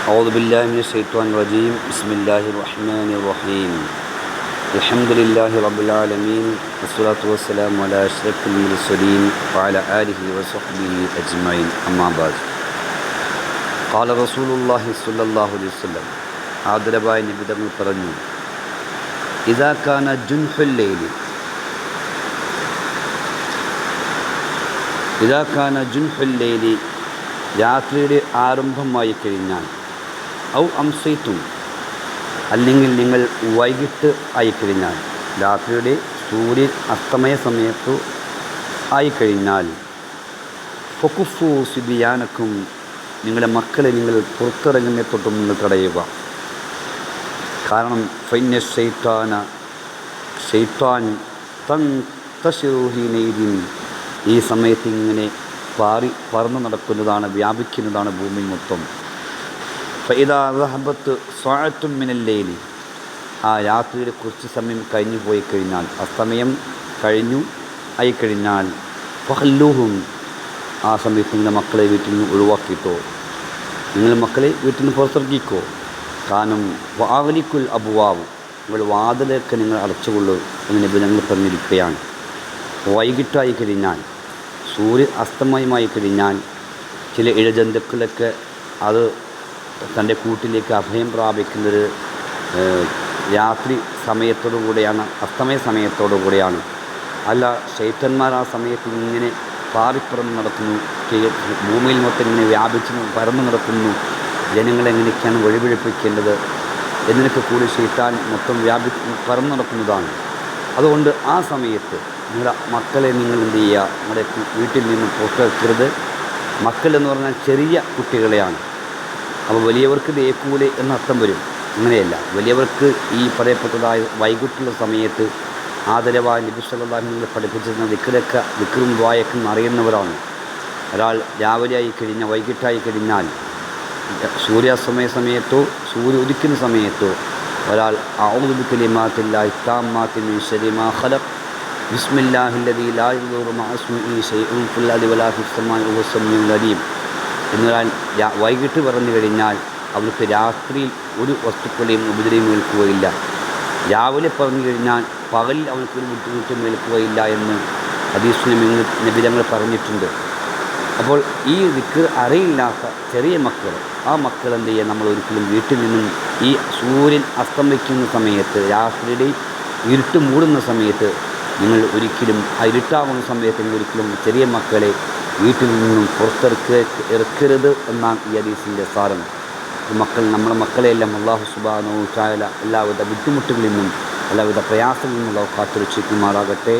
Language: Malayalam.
أعوذ بالله من الشيطان الرجيم بسم الله الرحمن الرحيم الحمد لله رب العالمين والصلاة والسلام على أشرف المرسلين وعلى آله وصحبه أجمعين أما بعد قال رسول الله صلى الله عليه وسلم ആദരവായ നബി തങ്ങൾ പറഞ്ഞു ഇദാ കാന ജുൻഹുൽ ലൈലി ഇദാ കാന ജുൻഹുൽ ലൈലി രാത്രിയുടെ ആരംഭമായി കഴിഞ്ഞാൽ ഔ അംസൈത്തും അല്ലെങ്കിൽ നിങ്ങൾ വൈകിട്ട് ആയിക്കഴിഞ്ഞാൽ രാത്രിയുടെ സൂര്യൻ അസ്തമയ സമയത്ത് ആയിക്കഴിഞ്ഞാൽ ഫകുഫു സിബിയാനക്കും നിങ്ങളുടെ മക്കളെ നിങ്ങൾ പുറത്തിറങ്ങുന്നതിനെ തൊട്ടും നിങ്ങൾ തടയുക. കാരണം ഫൈന ഷെയ്ത്താൻ തൻതശിറുഹീനൈദിൻ ഈ സമയത്ത് ഇങ്ങനെ പറന്നു നടക്കുന്നതാണ്, വ്യാപിക്കുന്നതാണ് ഭൂമി മൊത്തം. ഫഇദാ ദഹബത്ത് സഅത്തും മിനൽ ലൈലി ആ രാത്രിയുടെ കുറച്ച് സമയം കഴിഞ്ഞു പോയി കഴിഞ്ഞാൽ, അസ്തമയം കഴിഞ്ഞു ആയിക്കഴിഞ്ഞാൽ ഫഹല്ലൂഹും ആ സമയത്ത് നിങ്ങളുടെ മക്കളെ വീട്ടിൽ നിന്ന് ഒഴിവാക്കിയിട്ടോ, നിങ്ങൾ മക്കളെ വീട്ടിൽ നിന്ന് പുറത്തിറക്കിക്കോ. കാരണം വാവലിക്കുൽ അബുവാവ് നിങ്ങൾ വാതിലൊക്കെ നിങ്ങൾ അടച്ചുകൊള്ളൂ എന്ന് നബി ഞങ്ങൾ പറഞ്ഞിരിക്കുകയാണ്. വൈകിട്ടായി കഴിഞ്ഞാൽ സൂര്യൻ അസ്തമയമായി കഴിഞ്ഞാൽ ചില ഇഴജന്തുക്കളൊക്കെ അത് തൻ്റെ കൂട്ടിലേക്ക് അഭയം പ്രാപിക്കുന്നത് രാത്രി സമയത്തോടു കൂടെയാണ്, അസ്തമയ സമയത്തോടു കൂടെയാണ്. അല്ല, ശൈത്തന്മാർ ആ സമയത്ത് ഇങ്ങനെ പാറിപ്പറന്ന് നടക്കുന്നു, ഭൂമിയിൽ മൊത്തം ഇങ്ങനെ വ്യാപിച്ച് പരന്നു നടക്കുന്നു, ജനങ്ങളെങ്ങനെയൊക്കെയാണ് വഴിപിഴപ്പിക്കേണ്ടത് എന്നൊക്കെ കൂടി ശൈത്താൻ മൊത്തം പരന്നു നടക്കുന്നതാണ്. അതുകൊണ്ട് ആ സമയത്ത് നിങ്ങളുടെ മക്കളെ നിങ്ങൾ എന്ത് ചെയ്യുക, നിങ്ങളുടെ വീട്ടിൽ നിന്ന് പുറത്തിറക്കരുത്. മക്കളെന്ന് പറഞ്ഞാൽ ചെറിയ കുട്ടികളെയാണ്. അപ്പോൾ വലിയവർക്ക് ദേക്കൂലെ എന്നർത്ഥം വരും. അങ്ങനെയല്ല, വലിയവർക്ക് ഈ പറയപ്പെട്ടതായ വൈകിട്ടുള്ള സമയത്ത് ആദരവായ നബി സല്ലല്ലാഹു അലൈഹി വസല്ലം പഠിപ്പിച്ചിരുന്ന വിക്രും ദ്വായക്കും അറിയുന്നവരാണ്. ഒരാൾ രാവിലെ ആയി കഴിഞ്ഞാൽ വൈകിട്ടായി കഴിഞ്ഞാൽ സൂര്യാസ്തമയ സമയത്തോ സൂര്യ ഉദിക്കുന്ന സമയത്തോ ഒരാൾ അഊദു ബികലിമാത്തില്ലാഹി താമ്മാത്തി മിൻ ശർരി മാ ഖലഖ് ബിസ്മില്ലാഹില്ലദീ ലാ യദുറു മഅ ഇസ്മിഹി ശൈഉൻ ഫിൽ അർളി വലാ ഫിസ് സമാഇ വഹുവ സമീഉൽ അലീം എന്നൊരാൾ വൈകിട്ട് പറഞ്ഞു കഴിഞ്ഞാൽ അവർക്ക് രാത്രിയിൽ ഒരു വസ്തുക്കളെയും ഉപദ്രവം ഏൽക്കുകയില്ല. രാവിലെ പറഞ്ഞു കഴിഞ്ഞാൽ പകലിൽ അവനക്കൊരു ബുദ്ധിമുട്ടും ഏൽക്കുകയില്ല എന്ന് ഹദീസിൽ നബി തങ്ങൾ പറഞ്ഞിട്ടുണ്ട്. അപ്പോൾ ഈ ദിക്ർ അറിയില്ലാത്ത ചെറിയ മക്കൾ, ആ മക്കൾ എന്ത് ചെയ്യുക, നമ്മൾ ഒരിക്കലും വീട്ടിൽ നിന്നും ഈ സൂര്യൻ അസ്തമിക്കുന്ന സമയത്ത്, രാത്രിയുടെ ഇരുട്ട് മൂടുന്ന സമയത്ത് നിങ്ങൾ ഒരിക്കലും ആ ഇരുട്ടാവുന്ന സമയത്ത് നിങ്ങൾ ഒരിക്കലും ചെറിയ മക്കളെ വീട്ടിൽ നിന്നും പുറത്തിറക്കരുത് എന്നാണ് ഈ ഹദീസിൻ്റെ സാരം. നമ്മുടെ മക്കളെയെല്ലാം അല്ലാഹു സുബ്ഹാനഹു വ തആല എല്ലാവിധ ബുദ്ധിമുട്ടുകളിൽ നിന്നും എല്ലാവിധ പ്രയാസങ്ങളിൽ നിന്നും അല്ലാഹു കാത്തുരക്ഷിക്കുമാറാകട്ടെ.